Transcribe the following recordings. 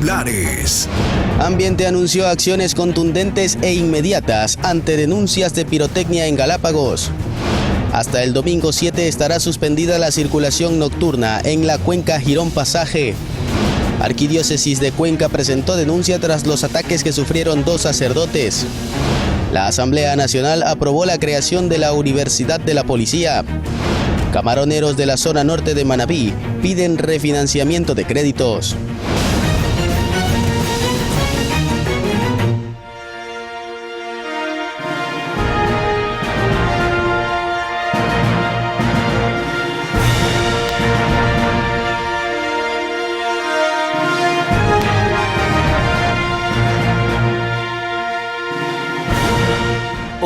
titulares. Ambiente anunció acciones contundentes e inmediatas ante denuncias de pirotecnia en Galápagos. Hasta el domingo 7 estará suspendida la circulación nocturna en la cuenca Jirón Pasaje. Arquidiócesis de Cuenca presentó denuncia tras los ataques que sufrieron 2 sacerdotes. La Asamblea Nacional aprobó la creación de la Universidad de la Policía. Camaroneros de la zona norte de Manabí piden refinanciamiento de créditos.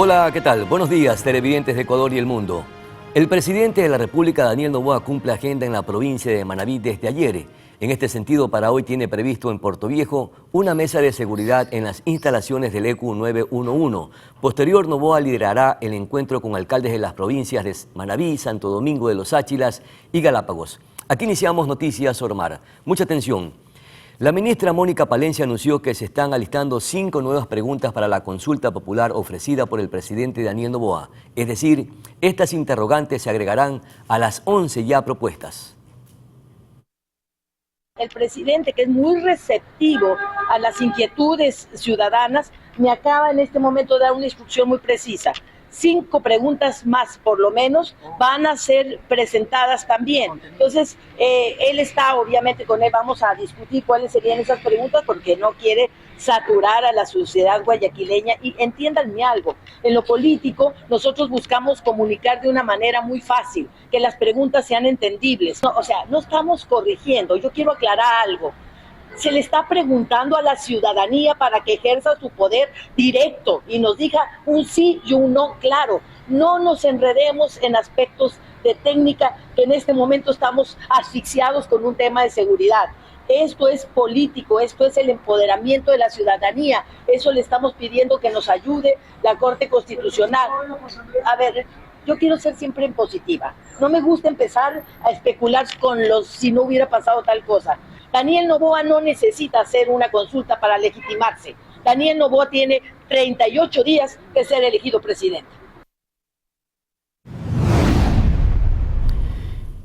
Hola, ¿qué tal? Buenos días, televidentes de Ecuador y el mundo. El presidente de la República, Daniel Noboa, cumple agenda en la provincia de Manabí desde ayer. En este sentido, para hoy tiene previsto en Puerto Viejo una mesa de seguridad en las instalaciones del ECU 911. Posterior, Noboa liderará el encuentro con alcaldes de las provincias de Manabí, Santo Domingo de los Áchilas y Galápagos. Aquí iniciamos Noticias Ormar. Mucha atención. La ministra Mónica Palencia anunció que se están alistando 5 nuevas preguntas para la consulta popular ofrecida por el presidente Daniel Noboa. Es decir, estas interrogantes se agregarán a las 11 ya propuestas. El presidente, que es muy receptivo a las inquietudes ciudadanas, me acaba en este momento de dar una instrucción muy precisa. 5 preguntas más, por lo menos, van a ser presentadas también. Entonces, él está, obviamente, con él vamos a discutir cuáles serían esas preguntas, porque no quiere saturar a la sociedad guayaquileña. Y entiéndanme algo, en lo político nosotros buscamos comunicar de una manera muy fácil, que las preguntas sean entendibles. No, o sea, no estamos corrigiendo, yo quiero aclarar algo. Se le está preguntando a la ciudadanía para que ejerza su poder directo y nos diga un sí y un no claro. No nos enredemos en aspectos de técnica, que en este momento estamos asfixiados con un tema de seguridad. Esto es político, esto es el empoderamiento de la ciudadanía. Eso le estamos pidiendo que nos ayude la Corte Constitucional. A ver, yo quiero ser siempre en positiva. No me gusta empezar a especular con los si no hubiera pasado tal cosa. Daniel Noboa no necesita hacer una consulta para legitimarse. Daniel Noboa tiene 38 días de ser elegido presidente.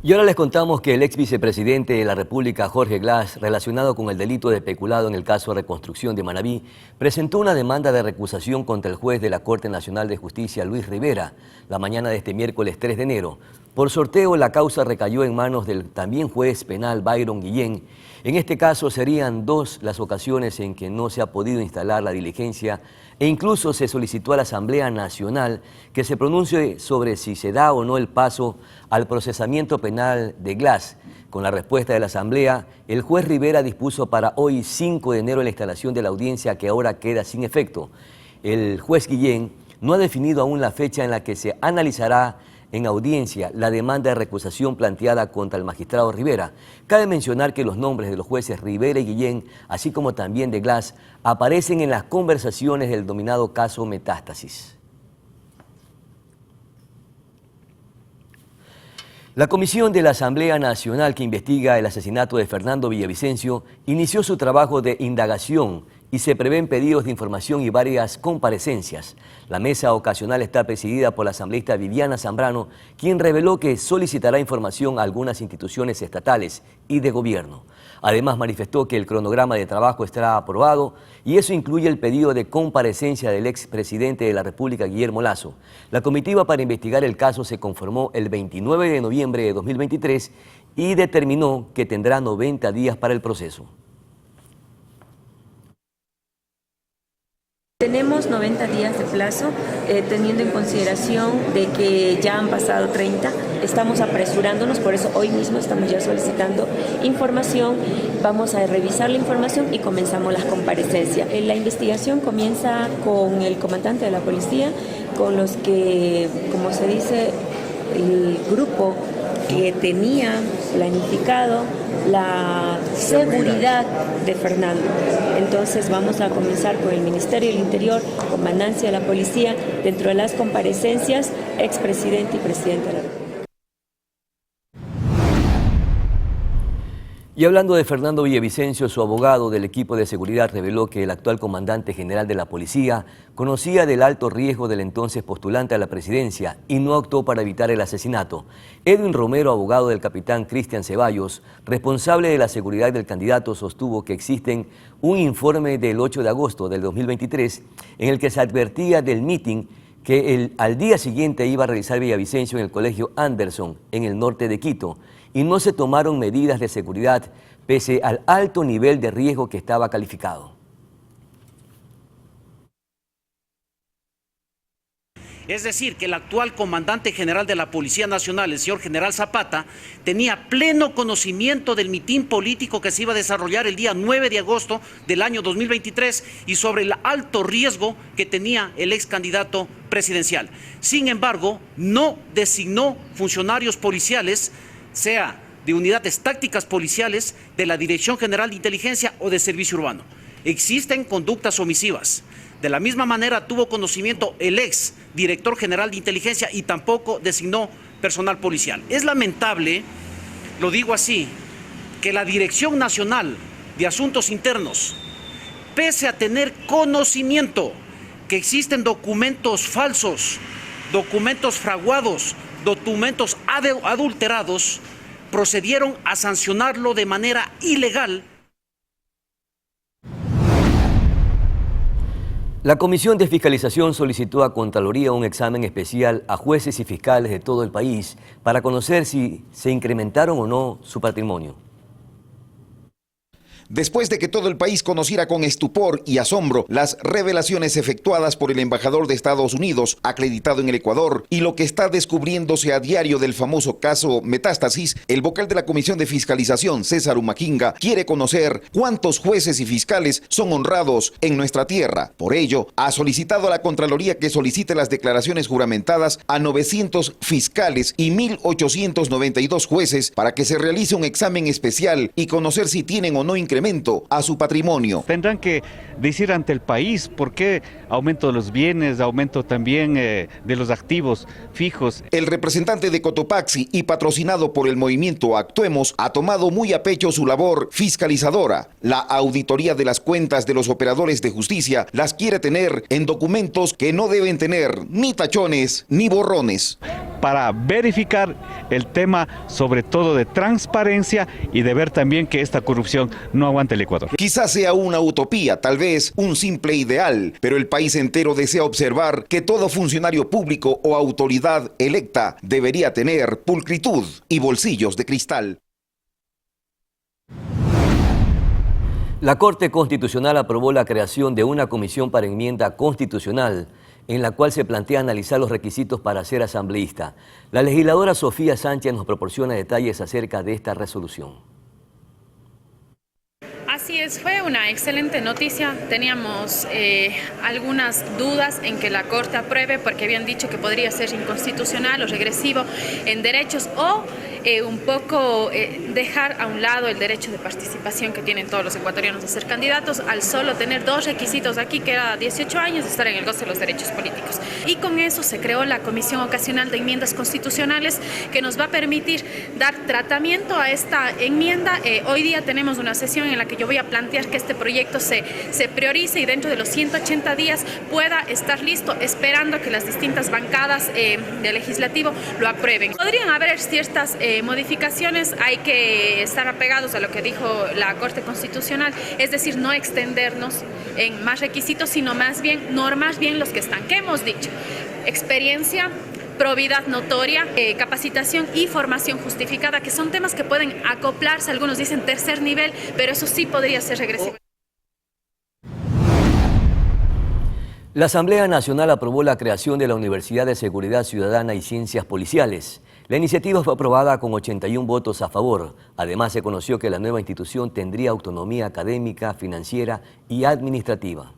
Y ahora les contamos que el ex vicepresidente de la República, Jorge Glass, relacionado con el delito de peculado en el caso de reconstrucción de Manabí, presentó una demanda de recusación contra el juez de la Corte Nacional de Justicia, Luis Rivera, la mañana de este miércoles 3 de enero. Por sorteo, la causa recayó en manos del también juez penal Byron Guillén. En este caso serían 2 las ocasiones en que no se ha podido instalar la diligencia e incluso se solicitó a la Asamblea Nacional que se pronuncie sobre si se da o no el paso al procesamiento penal de Glass. Con la respuesta de la Asamblea, el juez Rivera dispuso para hoy 5 de enero la instalación de la audiencia, que ahora queda sin efecto. El juez Guillén no ha definido aún la fecha en la que se analizará en audiencia la demanda de recusación planteada contra el magistrado Rivera. Cabe mencionar que los nombres de los jueces Rivera y Guillén, así como también de Glass, aparecen en las conversaciones del denominado caso Metástasis. La Comisión de la Asamblea Nacional que investiga el asesinato de Fernando Villavicencio inició su trabajo de indagación y se prevén pedidos de información y varias comparecencias. La mesa ocasional está presidida por la asambleísta Viviana Zambrano, quien reveló que solicitará información a algunas instituciones estatales y de gobierno. Además, manifestó que el cronograma de trabajo estará aprobado y eso incluye el pedido de comparecencia del expresidente de la República, Guillermo Lasso. La comitiva para investigar el caso se conformó el 29 de noviembre de 2023 y determinó que tendrá 90 días para el proceso. Tenemos 90 días de plazo, teniendo en consideración de que ya han pasado 30. Estamos apresurándonos, por eso hoy mismo estamos ya solicitando información. Vamos a revisar la información y comenzamos las comparecencias. La investigación comienza con el comandante de la policía, con los que, como se dice, el grupo que tenía planificado la seguridad de Fernando. Entonces vamos a comenzar con el Ministerio del Interior, Comandancia de la Policía, dentro de las comparecencias, expresidente y presidente de la República. Y hablando de Fernando Villavicencio, su abogado del equipo de seguridad reveló que el actual comandante general de la policía conocía del alto riesgo del entonces postulante a la presidencia y no optó para evitar el asesinato. Edwin Romero, abogado del capitán Cristian Ceballos, responsable de la seguridad del candidato, sostuvo que existe un informe del 8 de agosto del 2023 en el que se advertía del mitin que al día siguiente iba a realizar Villavicencio en el Colegio Anderson, en el norte de Quito, y no se tomaron medidas de seguridad pese al alto nivel de riesgo que estaba calificado. Es decir, que el actual comandante general de la Policía Nacional, el señor general Zapata, tenía pleno conocimiento del mitin político que se iba a desarrollar el día 9 de agosto del año 2023 y sobre el alto riesgo que tenía el ex candidato presidencial. Sin embargo, no designó funcionarios policiales, sea de unidades tácticas policiales, de la Dirección General de Inteligencia o de Servicio Urbano. Existen conductas omisivas. De la misma manera tuvo conocimiento el ex director general de inteligencia y tampoco designó personal policial. Es lamentable, lo digo así, que la Dirección Nacional de Asuntos Internos, pese a tener conocimiento que existen documentos falsos, documentos fraguados, documentos adulterados, procedieron a sancionarlo de manera ilegal. La Comisión de Fiscalización solicitó a Contraloría un examen especial a jueces y fiscales de todo el país para conocer si se incrementaron o no su patrimonio. Después de que todo el país conociera con estupor y asombro las revelaciones efectuadas por el embajador de Estados Unidos acreditado en el Ecuador y lo que está descubriéndose a diario del famoso caso Metástasis, el vocal de la Comisión de Fiscalización, César Humaquinga, quiere conocer cuántos jueces y fiscales son honrados en nuestra tierra. Por ello, ha solicitado a la Contraloría que solicite las declaraciones juramentadas a 900 fiscales y 1.892 jueces para que se realice un examen especial y conocer si tienen o no incremento a su patrimonio. Tendrán que decir ante el país por qué aumento de los bienes, aumento también de los activos fijos. El representante de Cotopaxi y patrocinado por el movimiento Actuemos ha tomado muy a pecho su labor fiscalizadora. La auditoría de las cuentas de los operadores de justicia las quiere tener en documentos que no deben tener ni tachones ni borrones. Para verificar el tema sobre todo de transparencia y de ver también que esta corrupción no aguante el Ecuador. Quizás sea una utopía, tal vez un simple ideal, pero el país entero desea observar que todo funcionario público o autoridad electa debería tener pulcritud y bolsillos de cristal. La Corte Constitucional aprobó la creación de una comisión para enmienda constitucional en la cual se plantea analizar los requisitos para ser asambleísta. La legisladora Sofía Sánchez nos proporciona detalles acerca de esta resolución. Así es, fue una excelente noticia. Teníamos algunas dudas en que la Corte apruebe porque habían dicho que podría ser inconstitucional o regresivo en derechos o un poco dejar a un lado el derecho de participación que tienen todos los ecuatorianos a ser candidatos al solo tener dos requisitos aquí, que era 18 años de estar en el goce de los derechos políticos. Y con eso se creó la Comisión Ocasional de Enmiendas Constitucionales que nos va a permitir dar tratamiento a esta enmienda. Hoy día tenemos una sesión en la que yo voy a plantear que este proyecto se priorice y dentro de los 180 días pueda estar listo, esperando que las distintas bancadas del legislativo lo aprueben. Podrían haber ciertas modificaciones, hay que estar apegados a lo que dijo la Corte Constitucional, es decir, no extendernos en más requisitos, sino más bien normas bien los que están. ¿Qué hemos dicho? Experiencia, probidad notoria, capacitación y formación justificada, que son temas que pueden acoplarse, algunos dicen tercer nivel, pero eso sí podría ser regresivo. La Asamblea Nacional aprobó la creación de la Universidad de Seguridad Ciudadana y Ciencias Policiales. La iniciativa fue aprobada con 81 votos a favor. Además, se conoció que la nueva institución tendría autonomía académica, financiera y administrativa.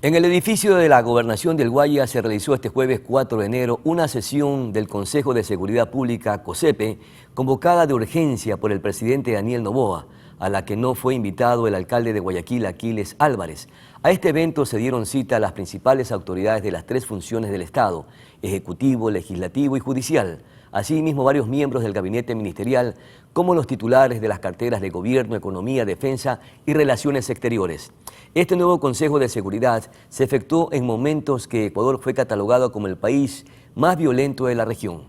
En el edificio de la Gobernación del Guaya se realizó este jueves 4 de enero una sesión del Consejo de Seguridad Pública, COSEPE, convocada de urgencia por el presidente Daniel Noboa. a la que no fue invitado el alcalde de Guayaquil, Aquiles Álvarez. A este evento se dieron cita las principales autoridades de las 3 funciones del Estado, Ejecutivo, Legislativo y Judicial. Asimismo, varios miembros del gabinete ministerial, como los titulares de las carteras de Gobierno, Economía, Defensa y Relaciones Exteriores. Este nuevo Consejo de Seguridad se efectuó en momentos que Ecuador fue catalogado como el país más violento de la región.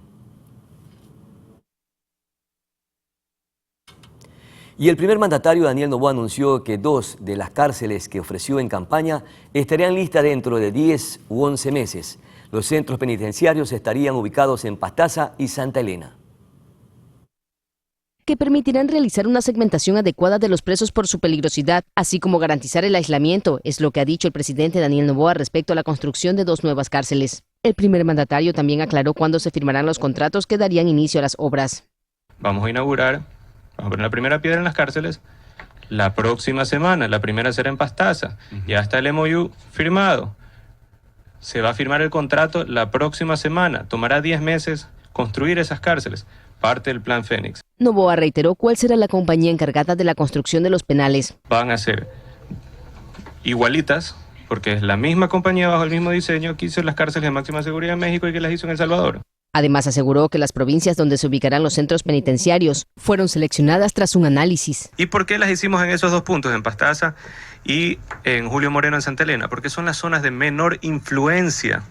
Y el primer mandatario, Daniel Noboa, anunció que 2 de las cárceles que ofreció en campaña estarían listas dentro de 10 u 11 meses. Los centros penitenciarios estarían ubicados en Pastaza y Santa Elena, que permitirán realizar una segmentación adecuada de los presos por su peligrosidad, así como garantizar el aislamiento, es lo que ha dicho el presidente Daniel Noboa respecto a la construcción de 2 nuevas cárceles. El primer mandatario también aclaró cuándo se firmarán los contratos que darían inicio a las obras. Vamos a poner la primera piedra en las cárceles la próxima semana. La primera será en Pastaza. Ya está el MOU firmado. Se va a firmar el contrato la próxima semana. Tomará 10 meses construir esas cárceles. Parte del Plan Fénix. Noboa reiteró cuál será la compañía encargada de la construcción de los penales. Van a ser igualitas, porque es la misma compañía bajo el mismo diseño que hizo las cárceles de máxima seguridad en México y que las hizo en El Salvador. Además, aseguró que las provincias donde se ubicarán los centros penitenciarios fueron seleccionadas tras un análisis. ¿Y por qué las hicimos en esos 2 puntos, en Pastaza y en Julio Moreno en Santa Elena? Porque son las zonas de menor influencia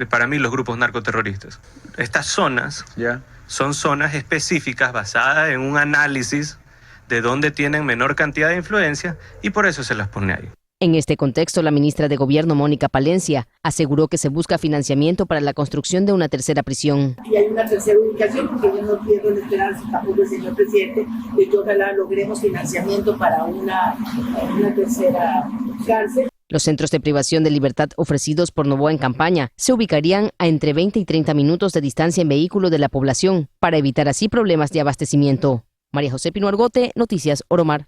para mí, los grupos narcoterroristas. Estas zonas son zonas específicas basadas en un análisis de dónde tienen menor cantidad de influencia y por eso se las pone ahí. En este contexto, la ministra de Gobierno, Mónica Palencia, aseguró que se busca financiamiento para la construcción de una tercera prisión. Y hay una tercera ubicación, porque yo no pierdo la esperanza tampoco el señor presidente de que ojalá logremos financiamiento para una tercera cárcel. Los centros de privación de libertad ofrecidos por Noboa en campaña se ubicarían a entre 20 y 30 minutos de distancia en vehículo de la población, para evitar así problemas de abastecimiento. María José Pino Argote, Noticias Oromar.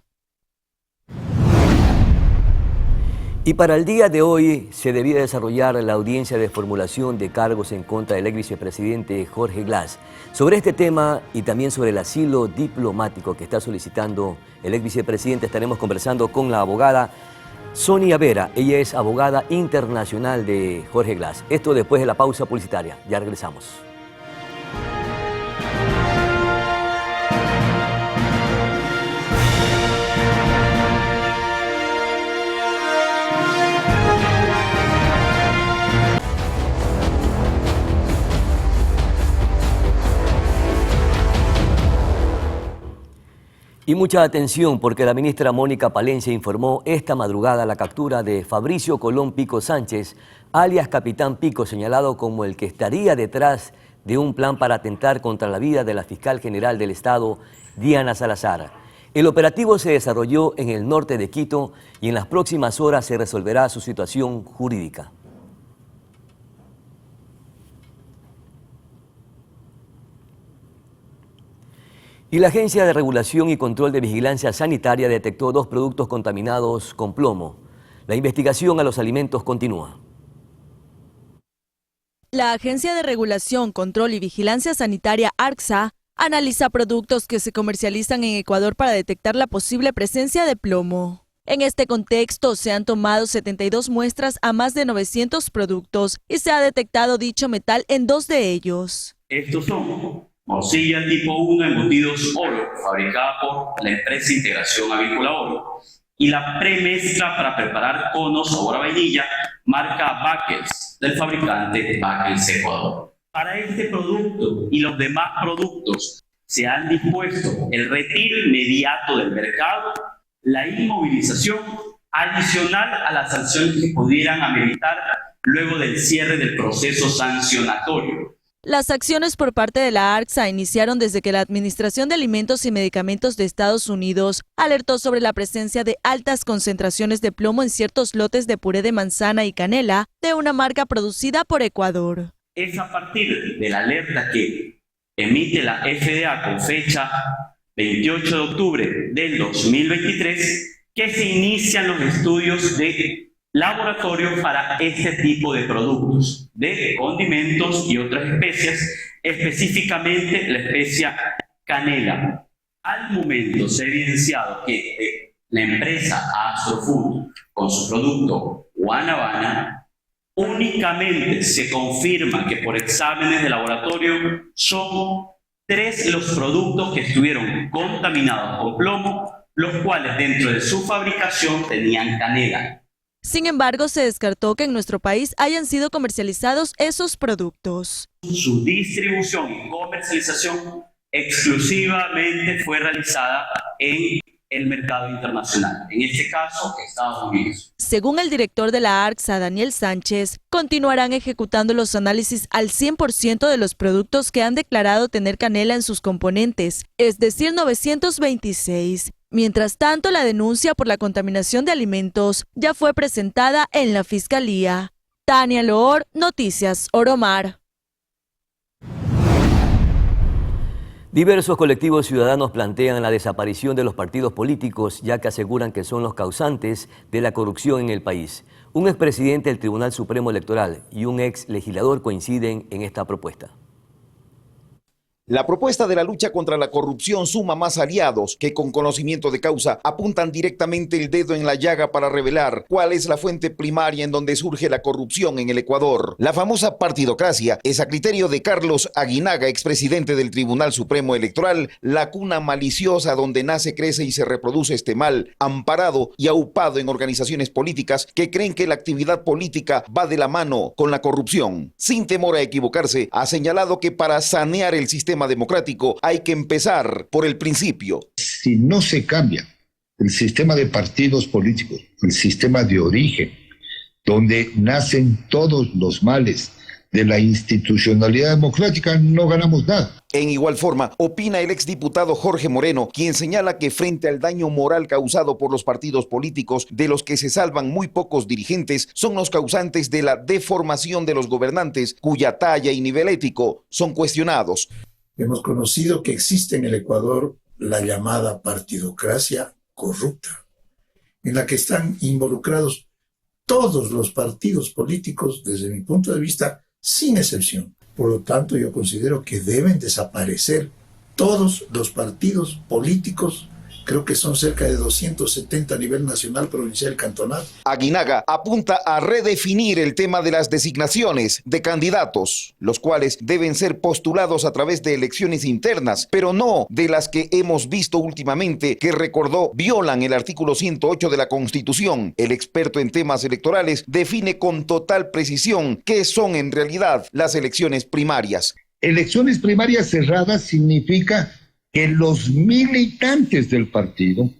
Y para el día de hoy se debía desarrollar la audiencia de formulación de cargos en contra del ex vicepresidente Jorge Glass. Sobre este tema y también sobre el asilo diplomático que está solicitando el ex vicepresidente estaremos conversando con la abogada Sonia Vera. Ella es abogada internacional de Jorge Glass. Esto después de la pausa publicitaria. Ya regresamos. Y mucha atención porque la ministra Mónica Palencia informó esta madrugada la captura de Fabricio Colón Pico Sánchez, alias Capitán Pico, señalado como el que estaría detrás de un plan para atentar contra la vida de la fiscal general del Estado, Diana Salazar. El operativo se desarrolló en el norte de Quito y en las próximas horas se resolverá su situación jurídica. Y la Agencia de Regulación y Control de Vigilancia Sanitaria detectó 2 productos contaminados con plomo. La investigación a los alimentos continúa. La Agencia de Regulación, Control y Vigilancia Sanitaria, ARCSA, analiza productos que se comercializan en Ecuador para detectar la posible presencia de plomo. En este contexto, se han tomado 72 muestras a más de 900 productos y se ha detectado dicho metal en 2 de ellos. Estos son morcilla tipo 1 embutidos Oro, fabricada por la empresa Integración Avícola Oro, y la premezcla para preparar conos sabor a vainilla, marca Bakels, del fabricante Bakels Ecuador. Para este producto y los demás productos se han dispuesto el retiro inmediato del mercado, la inmovilización adicional a las sanciones que pudieran ameritar luego del cierre del proceso sancionatorio. Las acciones por parte de la ARCSA iniciaron desde que la Administración de Alimentos y Medicamentos de Estados Unidos alertó sobre la presencia de altas concentraciones de plomo en ciertos lotes de puré de manzana y canela de una marca producida por Ecuador. Es a partir de la alerta que emite la FDA con fecha 28 de octubre del 2023 que se inician los estudios de laboratorio para este tipo de productos, de condimentos y otras especias, específicamente la especia canela. Al momento se ha evidenciado que la empresa Astrofood, con su producto Guanabana, únicamente se confirma que por exámenes de laboratorio son 3 los productos que estuvieron contaminados con plomo, los cuales dentro de su fabricación tenían canela. Sin embargo, se descartó que en nuestro país hayan sido comercializados esos productos. Su distribución y comercialización exclusivamente fue realizada en el mercado internacional, en este caso Estados Unidos. Según el director de la ARCSA, Daniel Sánchez, continuarán ejecutando los análisis al 100% de los productos que han declarado tener canela en sus componentes, es decir, 926. Mientras tanto, la denuncia por la contaminación de alimentos ya fue presentada en la Fiscalía. Tania Loor, Noticias Oromar. Diversos colectivos ciudadanos plantean la desaparición de los partidos políticos, ya que aseguran que son los causantes de la corrupción en el país. Un expresidente del Tribunal Supremo Electoral y un ex legislador coinciden en esta propuesta. La propuesta de la lucha contra la corrupción suma más aliados que con conocimiento de causa apuntan directamente el dedo en la llaga para revelar cuál es la fuente primaria en donde surge la corrupción en el Ecuador. La famosa partidocracia es, a criterio de Carlos Aguinaga, expresidente del Tribunal Supremo Electoral, la cuna maliciosa donde nace, crece y se reproduce este mal, amparado y aupado en organizaciones políticas que creen que la actividad política va de la mano con la corrupción. Sin temor a equivocarse, ha señalado que para sanear el sistema democrático hay que empezar por el principio. Si no se cambia el sistema de partidos políticos, el sistema de origen, donde nacen todos los males de la institucionalidad democrática, no ganamos nada. En igual forma, opina el exdiputado Jorge Moreno, quien señala que frente al daño moral causado por los partidos políticos, de los que se salvan muy pocos dirigentes, son los causantes de la deformación de los gobernantes, cuya talla y nivel ético son cuestionados. Hemos conocido que existe en el Ecuador la llamada partidocracia corrupta, en la que están involucrados todos los partidos políticos, desde mi punto de vista, sin excepción. Por lo tanto, yo considero que deben desaparecer todos los partidos políticos. Creo que son cerca de 270 a nivel nacional, provincial y cantonal. Aguinaga apunta a redefinir el tema de las designaciones de candidatos, los cuales deben ser postulados a través de elecciones internas, pero no de las que hemos visto últimamente, que, recordó, violan el artículo 108 de la Constitución. El experto en temas electorales define con total precisión qué son en realidad las elecciones primarias. Elecciones primarias cerradas significa que los militantes del partido,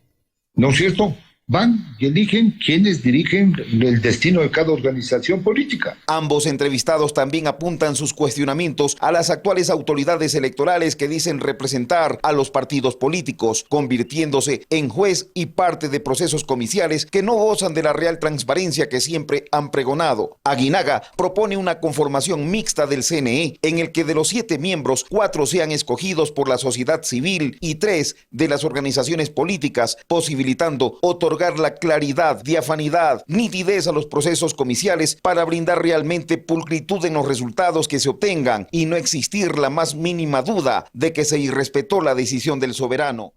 ¿no es cierto?, van y eligen quienes dirigen el destino de cada organización política. Ambos entrevistados también apuntan sus cuestionamientos a las actuales autoridades electorales que dicen representar a los partidos políticos, convirtiéndose en juez y parte de procesos comiciales que no gozan de la real transparencia que siempre han pregonado. Aguinaga propone una conformación mixta del CNE, en el que de los 7 miembros, 4 sean escogidos por la sociedad civil y 3 de las organizaciones políticas, posibilitando otorgar la claridad, diafanidad, nitidez a los procesos comiciales para brindar realmente pulcritud en los resultados que se obtengan y no existir la más mínima duda de que se irrespetó la decisión del soberano.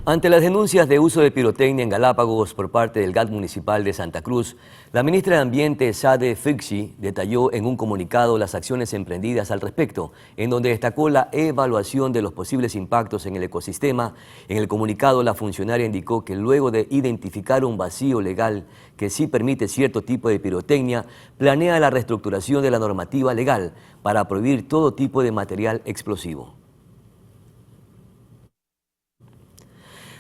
Ante las denuncias de uso de pirotecnia en Galápagos por parte del GAT municipal de Santa Cruz, la ministra de Ambiente, Sade Fixi, detalló en un comunicado las acciones emprendidas al respecto, en donde destacó la evaluación de los posibles impactos en el ecosistema. En el comunicado, la funcionaria indicó que luego de identificar un vacío legal que sí permite cierto tipo de pirotecnia, planea la reestructuración de la normativa legal para prohibir todo tipo de material explosivo.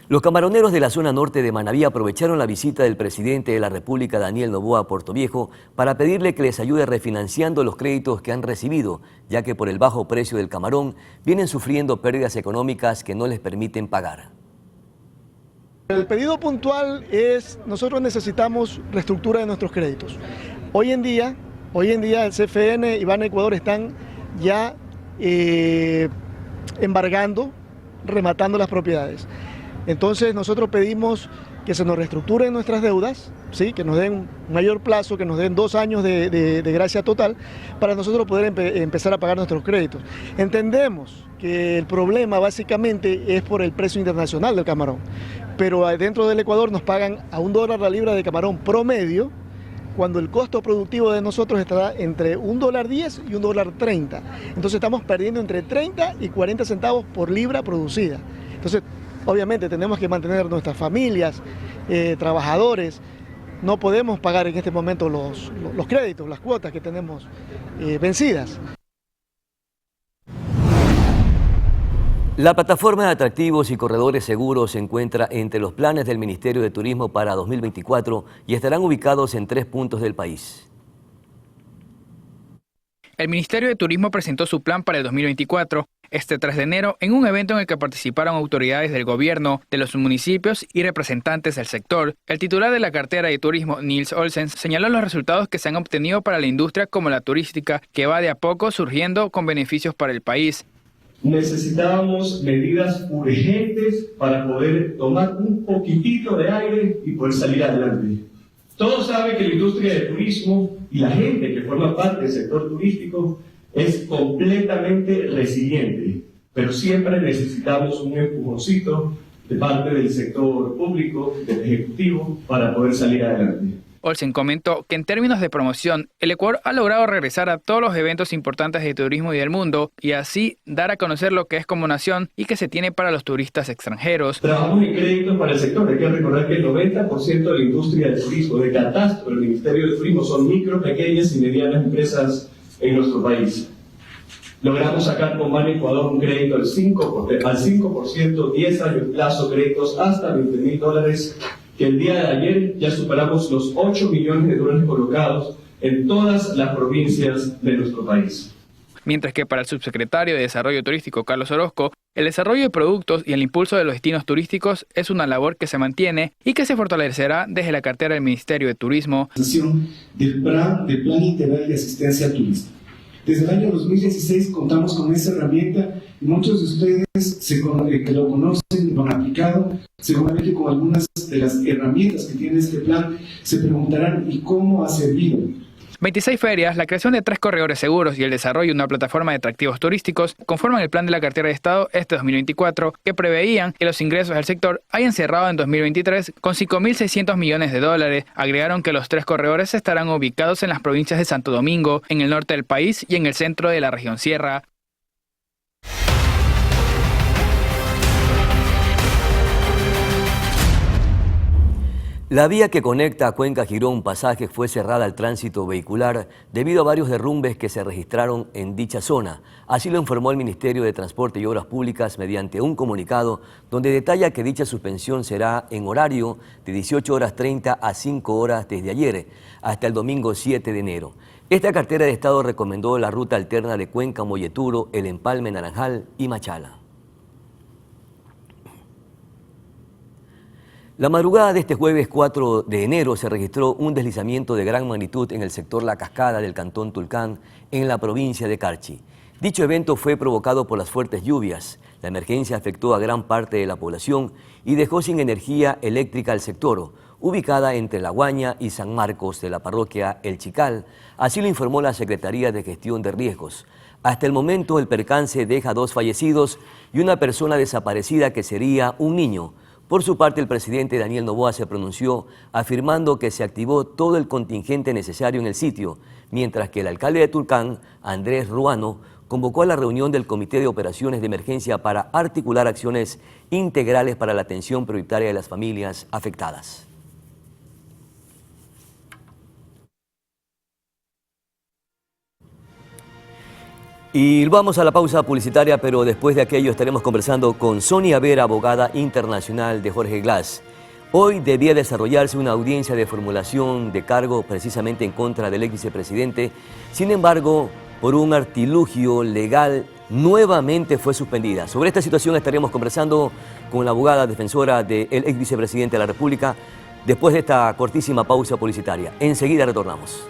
Los camaroneros de la zona norte de Manabí aprovecharon la visita del presidente de la República, Daniel Noboa, a Portoviejo, para pedirle que les ayude refinanciando los créditos que han recibido, ya que por el bajo precio del camarón vienen sufriendo pérdidas económicas que no les permiten pagar. El pedido puntual es: nosotros necesitamos reestructura de nuestros créditos. Hoy en día el CFN y Ban Ecuador están ya embargando, rematando las propiedades. Entonces nosotros pedimos que se nos reestructuren nuestras deudas, ¿sí? Que nos den un mayor plazo, que nos den 2 años de gracia total para nosotros poder empezar a pagar nuestros créditos. Entendemos que el problema básicamente es por el precio internacional del camarón, pero dentro del Ecuador nos pagan a $1 la libra de camarón promedio, cuando el costo productivo de nosotros está entre $1.10 y $1.30. Entonces estamos perdiendo entre 30 y 40 centavos por libra producida. Entonces, obviamente tenemos que mantener nuestras familias, trabajadores. No podemos pagar en este momento los créditos, las cuotas que tenemos vencidas. La plataforma de atractivos y corredores seguros se encuentra entre los planes del Ministerio de Turismo para 2024 y estarán ubicados en 3 puntos del país. El Ministerio de Turismo presentó su plan para el 2024 este 3 de enero en un evento en el que participaron autoridades del gobierno, de los municipios y representantes del sector. El titular de la cartera de turismo, Nils Olsen, señaló los resultados que se han obtenido para la industria como la turística, que va de a poco surgiendo con beneficios para el país. Necesitábamos medidas urgentes para poder tomar un poquitito de aire y poder salir adelante. Todos saben que la industria del turismo y la gente que forma parte del sector turístico es completamente resiliente, pero siempre necesitamos un empujoncito de parte del sector público, del ejecutivo, para poder salir adelante. Olsen comentó que en términos de promoción, el Ecuador ha logrado regresar a todos los eventos importantes de turismo y del mundo y así dar a conocer lo que es como nación y que se tiene para los turistas extranjeros. Trabajamos en créditos para el sector. Hay que recordar que el 90% de la industria del turismo, de catastro del Ministerio de Turismo, son micro, pequeñas y medianas empresas en nuestro país. Logramos sacar con Ban Ecuador un crédito al 5%, 10 años plazo, créditos hasta $20.000, que el día de ayer ya superamos los $8 millones colocados en todas las provincias de nuestro país. Mientras que para el subsecretario de Desarrollo Turístico, Carlos Orozco, el desarrollo de productos y el impulso de los destinos turísticos es una labor que se mantiene y que se fortalecerá desde la cartera del Ministerio de Turismo. Del plan integral de asistencia turística. Desde el año 2016 contamos con esa herramienta y muchos de ustedes que lo conocen, lo han aplicado, seguramente con algunas de las herramientas que tiene este plan, se preguntarán ¿y cómo ha servido? 26 ferias, la creación de 3 corredores seguros y el desarrollo de una plataforma de atractivos turísticos conforman el plan de la cartera de Estado este 2024, que preveían que los ingresos del sector hayan cerrado en 2023 con $5.600 millones. Agregaron que los 3 corredores estarán ubicados en las provincias de Santo Domingo, en el norte del país y en el centro de la región Sierra. La vía que conecta a Cuenca Girón Pasaje fue cerrada al tránsito vehicular debido a varios derrumbes que se registraron en dicha zona. Así lo informó el Ministerio de Transporte y Obras Públicas mediante un comunicado donde detalla que dicha suspensión será en horario de 18:30 a 5 horas desde ayer hasta el domingo 7 de enero. Esta cartera de Estado recomendó la ruta alterna de Cuenca, Molleturo, El Empalme, Naranjal y Machala. La madrugada de este jueves 4 de enero se registró un deslizamiento de gran magnitud en el sector La Cascada del cantón Tulcán, en la provincia de Carchi. Dicho evento fue provocado por las fuertes lluvias. La emergencia afectó a gran parte de la población y dejó sin energía eléctrica al sector, ubicada entre La Guaña y San Marcos de la parroquia El Chical. Así lo informó la Secretaría de Gestión de Riesgos. Hasta el momento el percance deja 2 fallecidos y una persona desaparecida que sería un niño. Por su parte, el presidente Daniel Noboa se pronunció afirmando que se activó todo el contingente necesario en el sitio, mientras que el alcalde de Tulcán, Andrés Ruano, convocó a la reunión del Comité de Operaciones de Emergencia para articular acciones integrales para la atención prioritaria de las familias afectadas. Y vamos a la pausa publicitaria, pero después de aquello estaremos conversando con Sonia Vera, abogada internacional de Jorge Glass. Hoy debía desarrollarse una audiencia de formulación de cargo precisamente en contra del ex vicepresidente. Sin embargo, por un artilugio legal, nuevamente fue suspendida. Sobre esta situación estaremos conversando con la abogada defensora del ex vicepresidente de la República después de esta cortísima pausa publicitaria. Enseguida retornamos.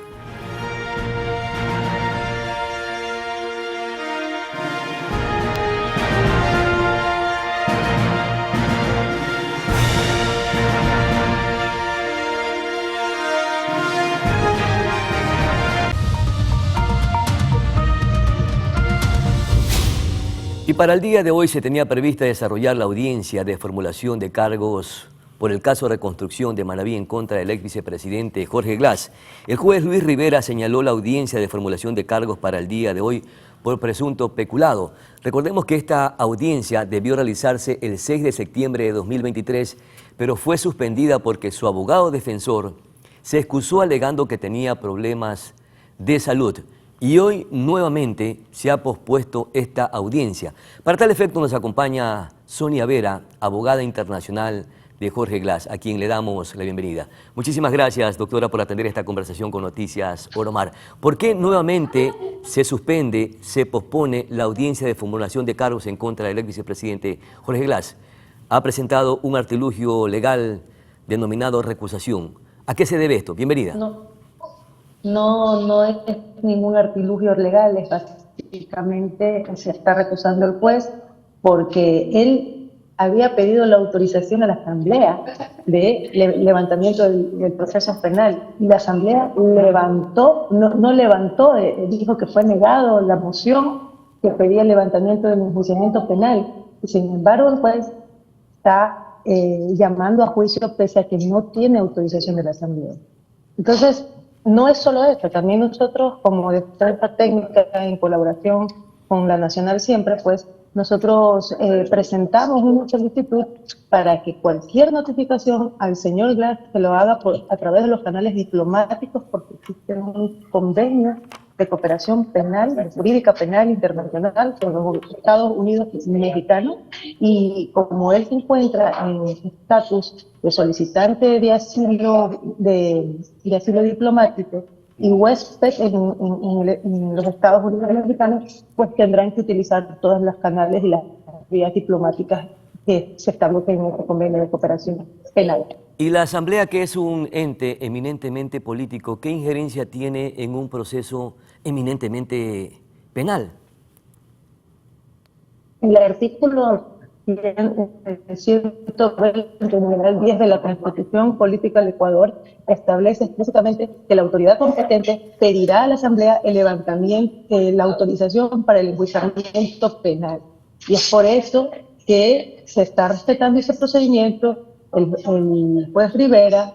Y para el día de hoy se tenía prevista desarrollar la audiencia de formulación de cargos por el caso de reconstrucción de Manabí en contra del ex vicepresidente Jorge Glass. El juez Luis Rivera señaló la audiencia de formulación de cargos para el día de hoy por presunto peculado. Recordemos que esta audiencia debió realizarse el 6 de septiembre de 2023, pero fue suspendida porque su abogado defensor se excusó alegando que tenía problemas de salud. Y hoy nuevamente se ha pospuesto esta audiencia. Para tal efecto nos acompaña Sonia Vera, abogada internacional de Jorge Glass, a quien le damos la bienvenida. Muchísimas gracias, doctora, por atender esta conversación con Noticias Oromar. ¿Por qué nuevamente se suspende, se pospone la audiencia de formulación de cargos en contra del ex vicepresidente Jorge Glass? Ha presentado un artilugio legal denominado recusación. ¿A qué se debe esto? Bienvenida. No es ningún artilugio legal, es básicamente se está recusando el juez porque él había pedido la autorización a la Asamblea de levantamiento del proceso penal y la Asamblea no levantó, dijo que fue negado la moción que pedía el levantamiento del enjuiciamiento penal y sin embargo el juez está llamando a juicio pese a que no tiene autorización de la Asamblea. Entonces, no es solo esto, también nosotros como defensa técnica en colaboración con la Nacional Siempre, pues nosotros presentamos una solicitud para que cualquier notificación al señor Glass se lo haga a través de los canales diplomáticos porque existe un convenio de cooperación penal, jurídica penal internacional con los Estados Unidos mexicanos y como él se encuentra en estatus de solicitante de asilo diplomático y huésped en los Estados Unidos mexicanos, pues tendrán que utilizar todos los canales y las vías diplomáticas que se establecen en este convenio de cooperación penal. Y la Asamblea, que es un ente eminentemente político, ¿qué injerencia tiene en un proceso eminentemente penal? El artículo 110 de la Constitución Política del Ecuador establece explícitamente que la autoridad competente pedirá a la Asamblea el levantamiento, la autorización para el enjuiciamiento penal. Y es por eso que se está respetando ese procedimiento. El juez Rivera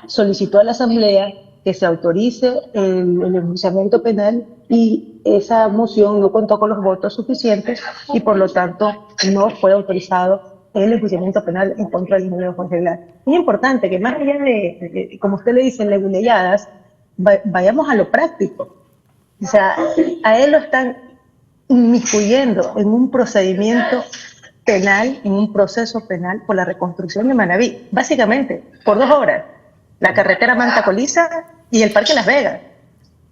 solicitó a la Asamblea que se autorice el enjuiciamiento penal y esa moción no contó con los votos suficientes y por lo tanto no fue autorizado el enjuiciamiento penal en contra del ingeniero Jorge Glass. Es importante que más allá de como usted le dice, leguleyadas, vayamos a lo práctico. O sea, a él lo están inmiscuyendo en un procedimiento penal, en un proceso penal por la reconstrucción de Manabí, básicamente por 2 obras, la carretera Manta-Coliza y el Parque Las Vegas.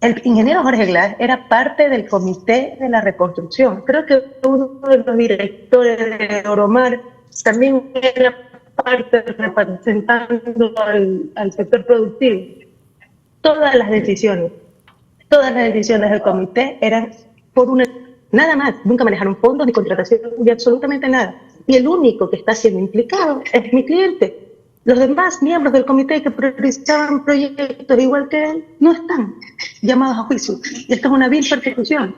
El ingeniero Jorge Glass era parte del comité de la reconstrucción. Creo que uno de los directores de Oromar también era parte representando al sector productivo. Todas las decisiones del comité eran por una... Nada más, nunca manejaron fondos ni contratación ni absolutamente nada. Y el único que está siendo implicado es mi cliente. Los demás miembros del comité que priorizaban proyectos igual que él no están llamados a juicio. Y esto es una vil persecución.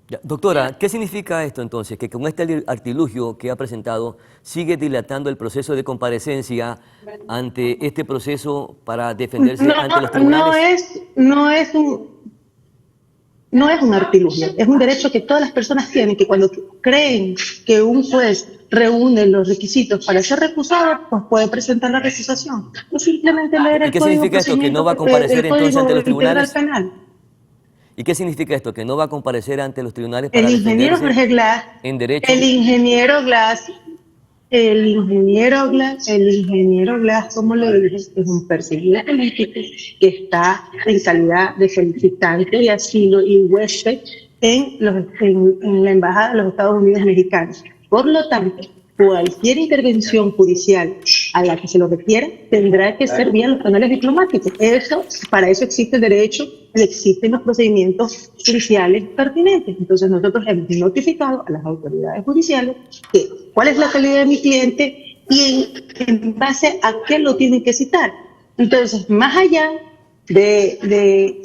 Ya, doctora, ¿qué significa esto entonces? Que con este artilugio que ha presentado sigue dilatando el proceso de comparecencia ante este proceso para defenderse ante los tribunales. No es un artilugio, es un derecho que todas las personas tienen, que cuando creen que un juez reúne los requisitos para ser recusado, pues puede presentar la recusación. Es simplemente leer el ¿Y qué significa esto? ¿Que no va a comparecer entonces ante los tribunales? ¿Y qué significa esto? ¿Que no va a comparecer ante los tribunales para defenderse? El ingeniero Jorge Glass, en derecho. El ingeniero Glass, como le dije, es un perseguido político que está en calidad de solicitante de asilo y huésped en la Embajada de los Estados Unidos mexicanos. Por lo tanto, cualquier intervención judicial a la que se lo requiera tendrá que ser vía los canales diplomáticos. Para eso existe el derecho y existen los procedimientos judiciales pertinentes. Entonces nosotros hemos notificado a las autoridades judiciales cuál es la calidad de mi cliente y en base a qué lo tienen que citar. Entonces, más allá de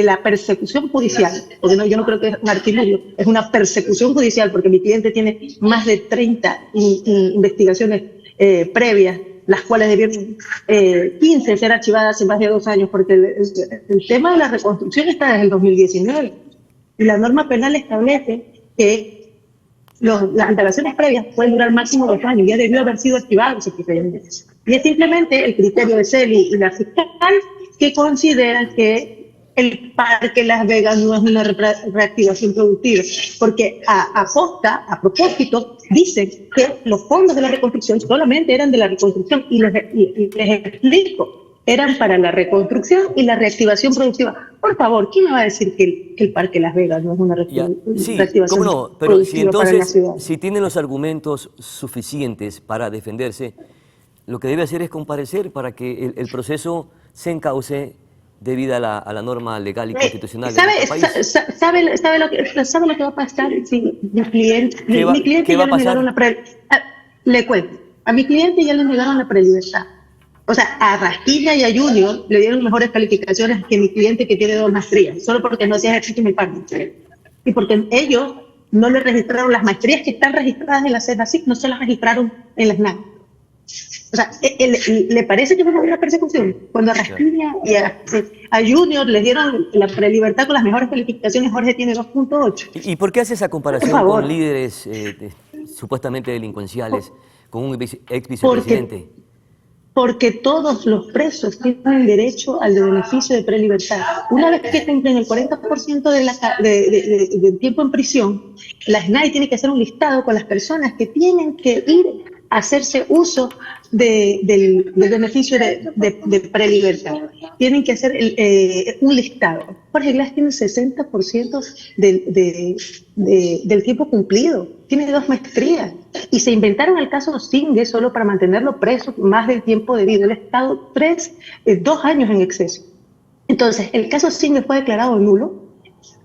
la persecución judicial, porque no, yo no creo que es un artilugio, es una persecución judicial, porque mi cliente tiene más de 30 investigaciones previas, las cuales debieron 15 ser archivadas hace más de 2 años, porque el tema de la reconstrucción está desde el 2019 y la norma penal establece que las antelaciones previas pueden durar máximo 2 años, ya debió haber sido archivado ese criterio. Y es simplemente el criterio de CELI y la fiscal que consideran que el Parque Las Vegas no es una reactivación productiva, porque a propósito, dicen que los fondos de la reconstrucción solamente eran de la reconstrucción, y les explico, eran para la reconstrucción y la reactivación productiva. Por favor, ¿quién me va a decir que el Parque Las Vegas no es una reactivación ¿cómo no? Pero productiva para la ciudad? Si tienen los argumentos suficientes para defenderse, lo que debe hacer es comparecer para que el proceso se encauce debido a la norma legal y constitucional de nuestro país. ¿Sabe lo que va a pasar si mi cliente ya le negaron la le cuento, a mi cliente ya le negaron la prelibertad? O sea, a Rasquilla y a Junior le dieron mejores calificaciones que mi cliente que tiene 2 maestrías, solo porque no hacía ejercicio en el parque. Y porque ellos no le registraron las maestrías que están registradas en la CENACIC, no se las registraron en la SNAC. O sea, ¿le parece que fue una persecución? Cuando a Rasquilla y a Junior les dieron la prelibertad con las mejores calificaciones, Jorge tiene 2.8. ¿Y por qué hace esa comparación con líderes supuestamente delincuenciales, con un ex vicepresidente? Porque todos los presos tienen derecho al beneficio de prelibertad. Una vez que cumplen el 40% del tiempo en prisión, la SNAI tiene que hacer un listado con las personas que tienen que ir a hacerse uso del beneficio de prelibertad. Tienen que hacer un listado. Jorge Glass tiene el 60% del tiempo cumplido. Tiene 2 maestrías. Y se inventaron el caso Singue solo para mantenerlo preso más del tiempo debido. Él ha estado 2 años en exceso. Entonces, el caso Singue fue declarado nulo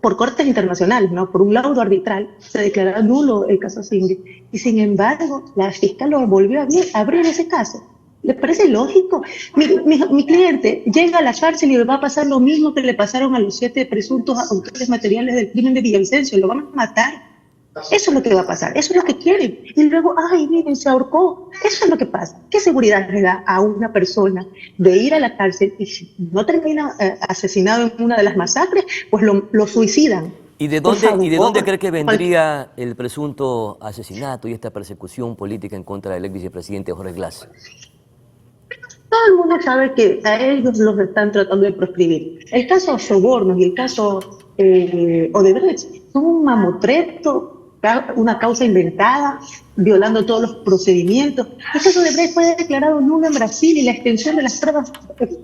por cortes internacionales, ¿no? Por un laudo arbitral se declaró nulo el caso Singue. Y sin embargo, la fiscal lo volvió a abrir ese caso. ¿Le parece lógico? Mi cliente llega a la cárcel y le va a pasar lo mismo que le pasaron a los 7 presuntos autores materiales del crimen de Villavicencio. Lo van a matar. Eso es lo que va a pasar, eso es lo que quieren. Y luego, ay, miren, se ahorcó. Eso es lo que pasa. ¿Qué seguridad le da a una persona de ir a la cárcel y si no termina asesinado en una de las masacres, pues lo suicidan? ¿Y de dónde cree que vendría el presunto asesinato y esta persecución política en contra del ex vicepresidente Jorge Glass? Todo el mundo sabe que a ellos los están tratando de proscribir. El caso Sobornos y el caso Odebrecht son un mamotreto, una causa inventada, violando todos los procedimientos. El caso Odebrecht fue declarado nulo en Brasil y la extensión de las pruebas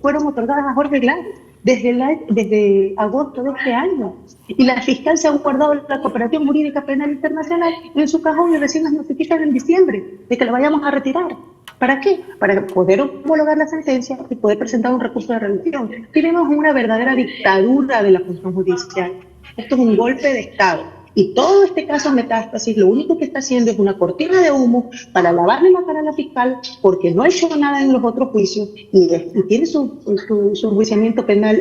fueron otorgadas a Jorge Glass desde agosto de este año. Y la fiscal se ha guardado la Cooperación Jurídica Penal Internacional en su cajón y recién nos notifican en diciembre de que la vayamos a retirar. ¿Para qué? Para poder homologar la sentencia y poder presentar un recurso de revisión. Tenemos una verdadera dictadura de la función judicial. Esto es un golpe de Estado. Y todo este caso Metástasis lo único que está haciendo es una cortina de humo para lavarle la cara a la fiscal porque no ha hecho nada en los otros juicios y tiene su enjuiciamiento penal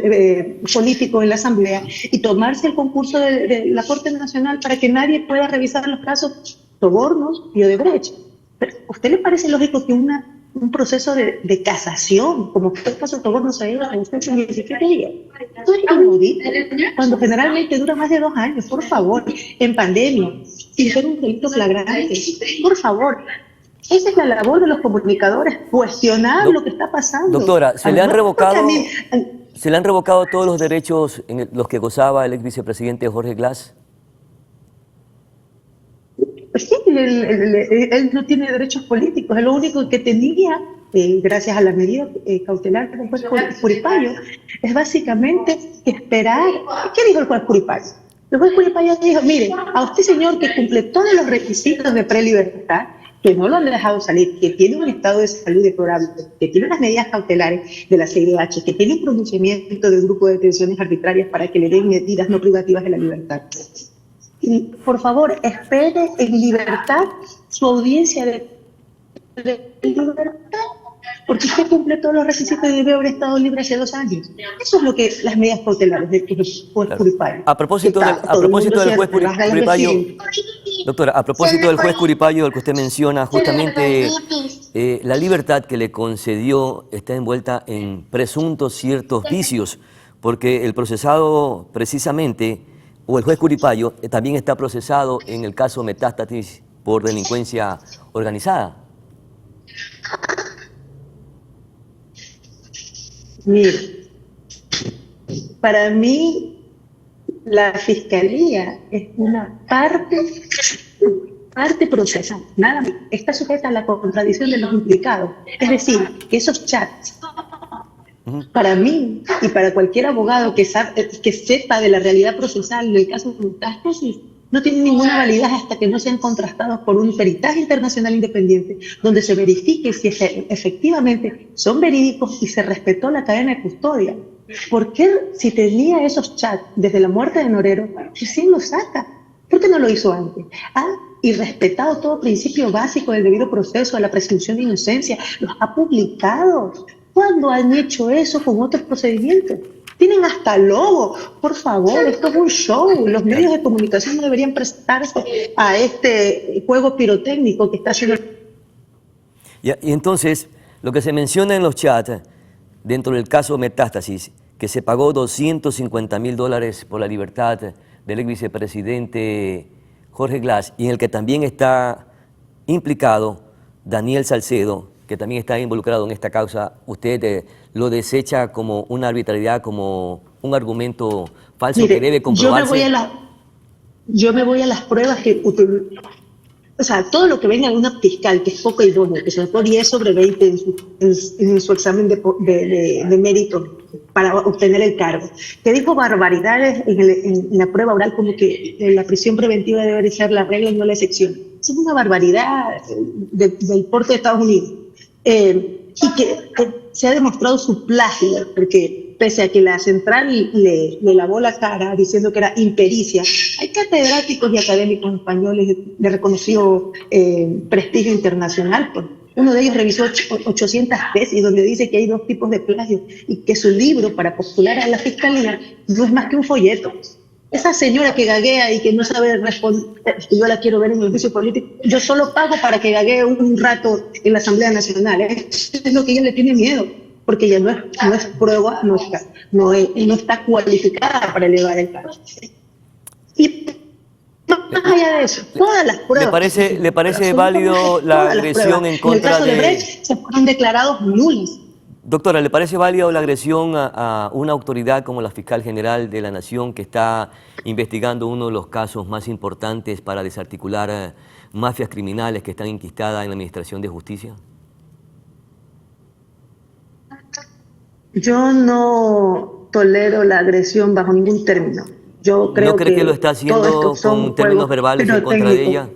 político en la Asamblea y tomarse el concurso de la Corte Nacional para que nadie pueda revisar los casos Sobornos y Odebrecht. ¿A usted le parece lógico que un proceso de casación, como fue el caso Sobornos, se lleva en 17 días? Esto es inaudito, cuando generalmente dura más de 2 años, por favor, en pandemia, sin ser un delito flagrante. Por favor, esa es la labor de los comunicadores, cuestionar lo que está pasando. Doctora, ¿se le han revocado todos los derechos en los que gozaba el ex vicepresidente Jorge Glass? Sí, él no tiene derechos políticos, es lo único que tenía, gracias a la medida cautelar que fue Puripayo, es básicamente esperar. ¿Qué dijo el juez Puripayo? El juez Puripayo dijo, mire, a usted señor que cumple todos los requisitos de prelibertad, que no lo han dejado salir, que tiene un estado de salud deplorable, que tiene unas medidas cautelares de la CIDH, que tiene un pronunciamiento del grupo de detenciones arbitrarias para que le den medidas no privativas de la libertad. Y por favor, espere en libertad su audiencia de libertad porque usted cumple todos los requisitos y debe haber estado libre hace 2 años. Eso es lo que las medidas cautelares del juez Curipayo. A propósito del juez Curipayo, doctora, a propósito del juez Curipayo, al que usted menciona, justamente la libertad que le concedió está envuelta en presuntos ciertos vicios, porque el procesado precisamente, o el juez Curipayo, también está procesado en el caso Metástasis por delincuencia organizada. Mire, para mí la fiscalía es una parte procesal, nada más. Está sujeta a la contradicción de los implicados. Es decir, que esos chats, para mí y para cualquier abogado que sepa de la realidad procesal del caso de Metástasis, no tienen ninguna validez hasta que no sean contrastados por un peritaje internacional independiente, donde se verifique si efectivamente son verídicos y se respetó la cadena de custodia. ¿Por qué, si tenía esos chats desde la muerte de Norero, recién lo saca? ¿Por qué no lo hizo antes? Y respetado todo principio básico del debido proceso, de la presunción de inocencia, los ha publicado. ¿Cuándo han hecho eso con otros procedimientos? Tienen hasta logo. Por favor, esto es un show. Los medios de comunicación no deberían prestarse a este juego pirotécnico que está haciendo. Y entonces, lo que se menciona en los chats, dentro del caso Metástasis, que se pagó $250.000 por la libertad del ex vicepresidente Jorge Glass, y en el que también está implicado Daniel Salcedo, que también está involucrado en esta causa, ¿usted lo desecha como una arbitrariedad, como un argumento falso? Mire, que debe comprobarse? Yo me voy a las pruebas que... O sea, todo lo que venga de una fiscal, que es poco idónea, que se sacó 10 sobre 20 en su examen de mérito para obtener el cargo, que dijo barbaridades en la prueba oral, como que la prisión preventiva debe ser la regla y no la excepción. Eso es una barbaridad del porte de Estados Unidos. Y que se ha demostrado su plagio, porque pese a que la central le lavó la cara diciendo que era impericia, hay catedráticos y académicos españoles de reconocido prestigio internacional. Uno de ellos revisó 800 tesis donde dice que hay 2 tipos de plagio y que su libro para postular a la fiscalía no es más que un folleto. Esa señora que gaguea y que no sabe responder, yo la quiero ver en el juicio político, yo solo pago para que gaguee un rato en la Asamblea Nacional. Eso es lo que ella le tiene miedo, porque ella no es prueba, no está cualificada para elevar el caso. Y más allá de eso, todas las pruebas... ¿Le parece válido la agresión en contra de Brecht? Se fueron declarados nulos. Doctora, ¿le parece válida la agresión a una autoridad como la Fiscal General de la Nación, que está investigando uno de los casos más importantes para desarticular mafias criminales que están enquistadas en la Administración de Justicia? Yo no tolero la agresión bajo ningún término. Yo creo ¿No cree que lo está haciendo con términos verbales en contra de ella?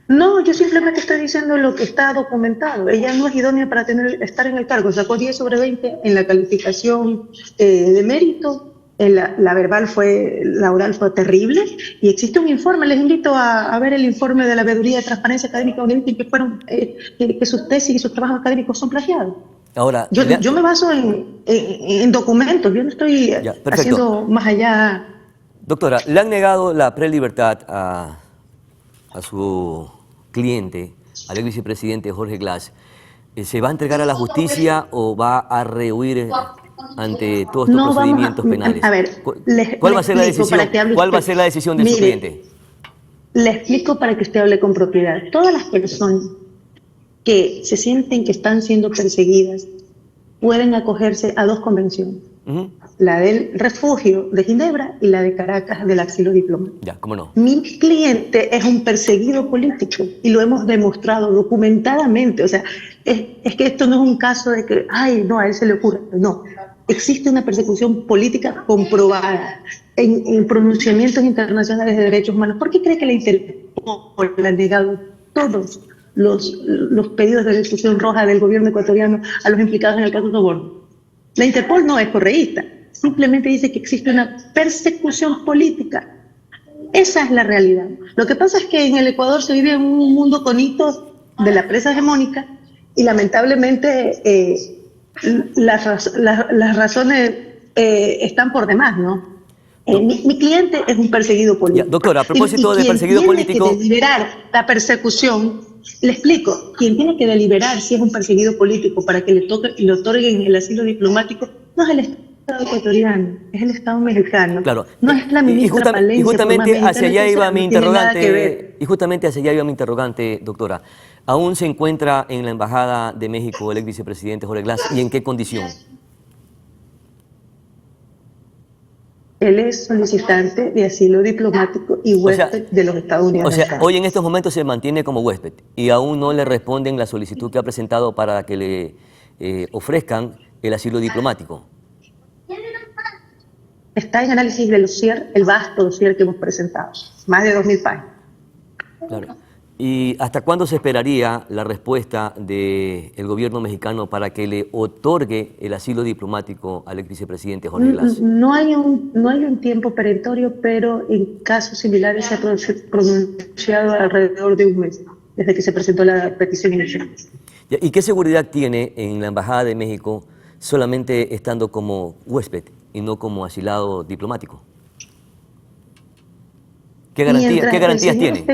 No, yo simplemente estoy diciendo lo que está documentado. Ella no es idónea para estar en el cargo. Sacó 10 sobre 20 en la calificación de mérito. La oral fue terrible. Y existe un informe. Les invito a ver el informe de la Veeduría de Transparencia Académica que sus tesis y sus trabajos académicos son plagiados. Ahora, yo me baso en documentos. Yo no estoy haciendo más allá. Doctora, ¿le han negado la prelibertad a su cliente, al ex vicepresidente Jorge Glass? ¿Se va a entregar a la justicia o va a rehuir ante todos estos procedimientos penales? A ver, ¿Cuál va a ser la decisión? ¿Cuál va a ser la decisión de su cliente? Le explico para que usted hable con propiedad. Todas las personas que se sienten que están siendo perseguidas pueden acogerse a 2 convenciones. La del refugio de Ginebra y la de Caracas del asilo diplomático. Ya, ¿cómo no? Mi cliente es un perseguido político y lo hemos demostrado documentadamente. O sea, es que esto no es un caso de que, ay, no, a él se le ocurre. No, existe una persecución política comprobada en pronunciamientos internacionales de derechos humanos. ¿Por qué cree que la Interpol le ha negado todos los pedidos de discusión roja del gobierno ecuatoriano a los implicados en el caso Soborno? La Interpol no es correísta, simplemente dice que existe una persecución política. Esa es la realidad. Lo que pasa es que en el Ecuador se vive en un mundo con hitos de la prensa hegemónica y lamentablemente las razones están por demás, ¿no? Mi cliente es un perseguido político. Ya, doctora, a propósito de perseguido político... Quien tiene que deliberar la persecución, le explico, quien tiene que deliberar si es un perseguido político para que le otorguen el asilo diplomático no es el Estado ecuatoriano, es el Estado mexicano. Claro. No es la ministra Palencia. Y justamente hacia allá iba mi interrogante. Y justamente hacia allá iba mi interrogante, doctora. ¿Aún se encuentra en la Embajada de México el ex vicepresidente Jorge Glass y en qué condición? Él es solicitante de asilo diplomático y huésped de los Estados Unidos. O sea, hoy en estos momentos se mantiene como huésped y aún no le responden la solicitud que ha presentado para que le ofrezcan el asilo diplomático. Está en análisis del dossier, el vasto dossier que hemos presentado, más de 2.000 páginas. Claro. ¿Y hasta cuándo se esperaría la respuesta del gobierno mexicano para que le otorgue el asilo diplomático al ex vicepresidente Jorge Glass? No hay un tiempo perentorio, pero en casos similares se ha pronunciado alrededor de un mes, desde que se presentó la petición inicial. ¿Y qué seguridad tiene en la Embajada de México solamente estando como huésped y no como asilado diplomático? ¿Qué garantías tiene?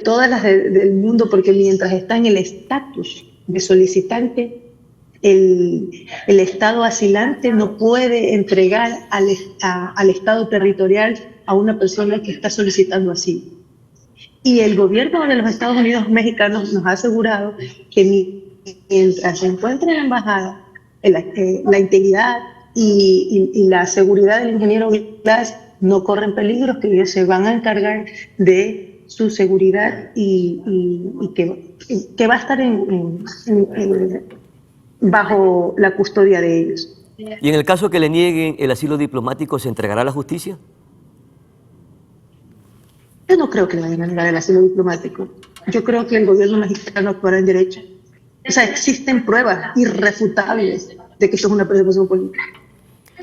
Todas las del mundo, porque mientras está en el estatus de solicitante, el Estado asilante no puede entregar al Estado territorial a una persona que está solicitando asilo. Y el gobierno de los Estados Unidos mexicanos nos ha asegurado que mientras se encuentre en la embajada, la integridad y la seguridad del ingeniero Glass no corren peligros, que ellos se van a encargar de su seguridad y que va a estar bajo la custodia de ellos. ¿Y en el caso que le nieguen el asilo diplomático, se entregará a la justicia? Yo no creo que le vayan a negar el asilo diplomático. Yo creo que el gobierno mexicano actuará en derecho. O sea, existen pruebas irrefutables de que esto es una persecución política.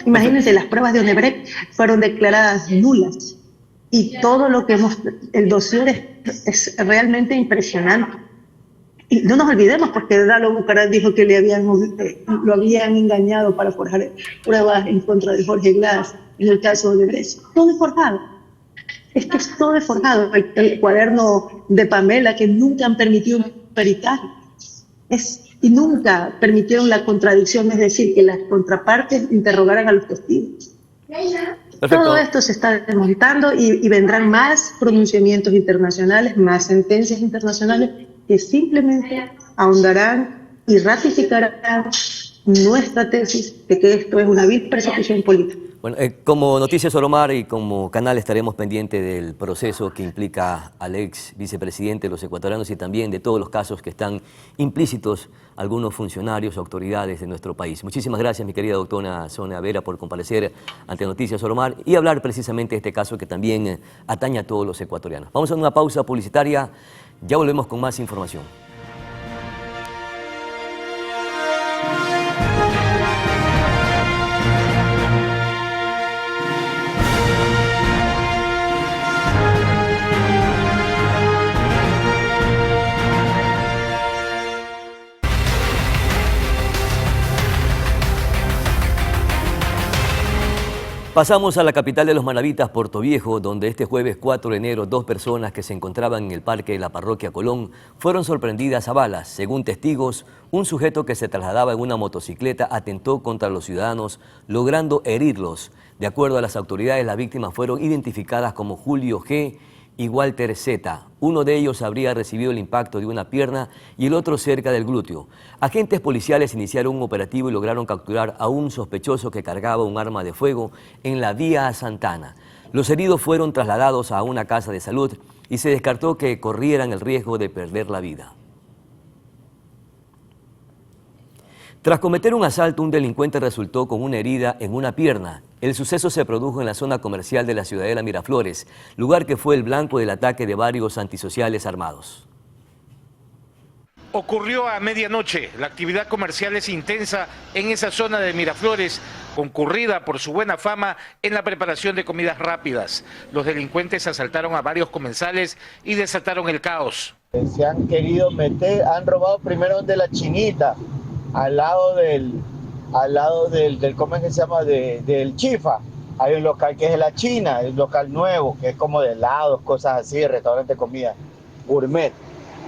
Imagínense, las pruebas de Odebrecht fueron declaradas nulas. Y todo lo que el dossier es realmente impresionante. Y no nos olvidemos, porque Dalo Bucaram dijo que lo habían engañado para forjar pruebas en contra de Jorge Glass en el caso de Odebrecht. Todo es forjado. Esto es todo forjado. El cuaderno de Pamela, que nunca han permitido un peritaje. Y nunca permitieron la contradicción, es decir, que las contrapartes interrogaran a los testigos. Perfecto. Todo esto se está desmontando y vendrán más pronunciamientos internacionales, más sentencias internacionales que simplemente ahondarán y ratificarán nuestra tesis de que esto es una vil persecución política. Bueno, como Noticias Soromar y como canal estaremos pendientes del proceso que implica al ex vicepresidente de los ecuatorianos y también de todos los casos que están implícitos algunos funcionarios o autoridades de nuestro país. Muchísimas gracias, mi querida doctora Sonia Vera, por comparecer ante Noticias Soromar y hablar precisamente de este caso que también atañe a todos los ecuatorianos. Vamos a una pausa publicitaria, ya volvemos con más información. Pasamos a la capital de los manabitas, Puerto Viejo, donde este jueves 4 de enero 2 personas que se encontraban en el parque de la parroquia Colón fueron sorprendidas a balas. Según testigos, un sujeto que se trasladaba en una motocicleta atentó contra los ciudadanos, logrando herirlos. De acuerdo a las autoridades, las víctimas fueron identificadas como Julio G. y Walter Z. Uno de ellos habría recibido el impacto de una pierna y el otro cerca del glúteo. Agentes policiales iniciaron un operativo y lograron capturar a un sospechoso que cargaba un arma de fuego en la vía Santana. Los heridos fueron trasladados a una casa de salud y se descartó que corrieran el riesgo de perder la vida. Tras cometer un asalto, un delincuente resultó con una herida en una pierna. El suceso se produjo en la zona comercial de la ciudadela Miraflores, lugar que fue el blanco del ataque de varios antisociales armados. Ocurrió a medianoche. La actividad comercial es intensa en esa zona de Miraflores, concurrida por su buena fama en la preparación de comidas rápidas. Los delincuentes asaltaron a varios comensales y desataron el caos. Se han querido meter, han robado primero donde la Chinita, al lado del ¿cómo es que se llama? Del Chifa. Hay un local que es de la China, un local nuevo, que es como de helados, cosas así, restaurante de comida gourmet.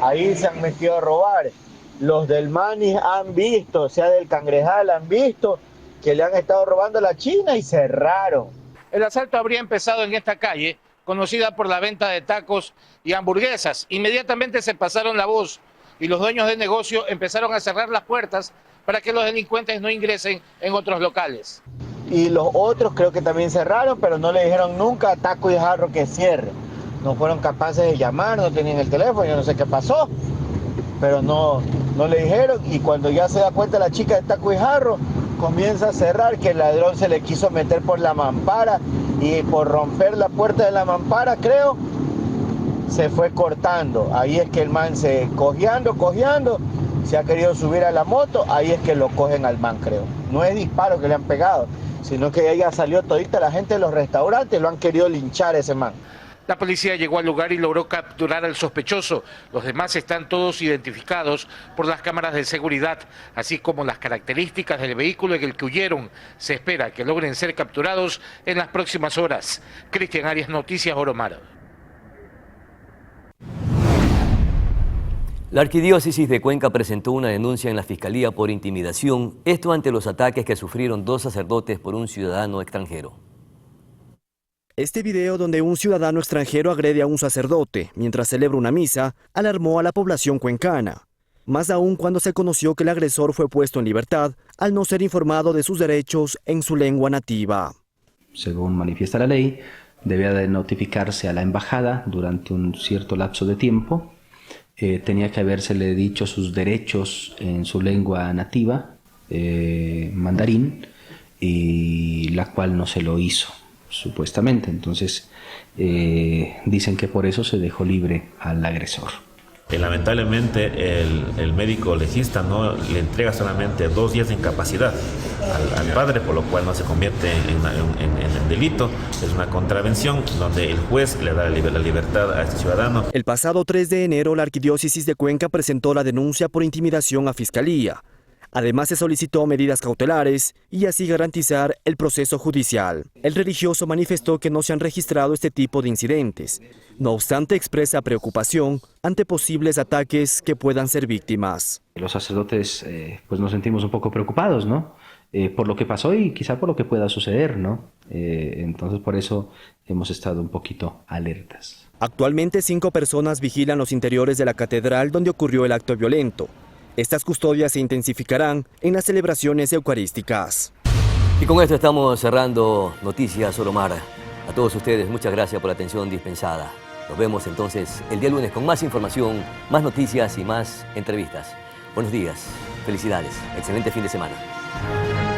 Ahí se han metido a robar. Los del Manis han visto, o sea, del Cangrejal han visto que le han estado robando a la China y cerraron. El asalto habría empezado en esta calle, conocida por la venta de tacos y hamburguesas. Inmediatamente se pasaron la voz y los dueños de negocio empezaron a cerrar las puertas para que los delincuentes no ingresen en otros locales. Y los otros creo que también cerraron, pero no le dijeron nunca a Taco y Jarro que cierre. No fueron capaces de llamar, no tenían el teléfono, yo no sé qué pasó, pero no le dijeron. Y cuando ya se da cuenta la chica de Taco y Jarro, comienza a cerrar, que el ladrón se le quiso meter por la mampara y por romper la puerta de la mampara, creo, se fue cortando. Ahí es que el man se cojeando, se ha querido subir a la moto, ahí es que lo cogen al man, creo. No es disparo que le han pegado, sino que ella salió todita la gente de los restaurantes, lo han querido linchar ese man. La policía llegó al lugar y logró capturar al sospechoso. Los demás están todos identificados por las cámaras de seguridad, así como las características del vehículo en el que huyeron. Se espera que logren ser capturados en las próximas horas. Cristian Arias, Noticias Oromar. La Arquidiócesis de Cuenca presentó una denuncia en la Fiscalía por intimidación, esto ante los ataques que sufrieron 2 sacerdotes por un ciudadano extranjero. Este video donde un ciudadano extranjero agrede a un sacerdote mientras celebra una misa alarmó a la población cuencana, más aún cuando se conoció que el agresor fue puesto en libertad al no ser informado de sus derechos en su lengua nativa. Según manifiesta la ley, debía de notificarse a la embajada durante un cierto lapso de tiempo. Tenía que habérsele dicho sus derechos en su lengua nativa, mandarín, y la cual no se lo hizo, supuestamente. Entonces dicen que por eso se dejó libre al agresor. Lamentablemente el médico legista no le entrega solamente 2 días de incapacidad al padre, por lo cual no se convierte en delito. Es una contravención donde el juez le da la libertad a este ciudadano. El pasado 3 de enero la Arquidiócesis de Cuenca presentó la denuncia por intimidación a Fiscalía. Además se solicitó medidas cautelares y así garantizar el proceso judicial. El religioso manifestó que no se han registrado este tipo de incidentes. No obstante, expresa preocupación ante posibles ataques que puedan ser víctimas. Los sacerdotes pues nos sentimos un poco preocupados, ¿no? Por lo que pasó y quizá por lo que pueda suceder, ¿no? Entonces por eso hemos estado un poquito alertas. Actualmente 5 personas vigilan los interiores de la catedral donde ocurrió el acto violento. Estas custodias se intensificarán en las celebraciones eucarísticas. Y con esto estamos cerrando Noticias Oromar. A todos ustedes, muchas gracias por la atención dispensada. Nos vemos entonces el día lunes con más información, más noticias y más entrevistas. Buenos días, felicidades, excelente fin de semana.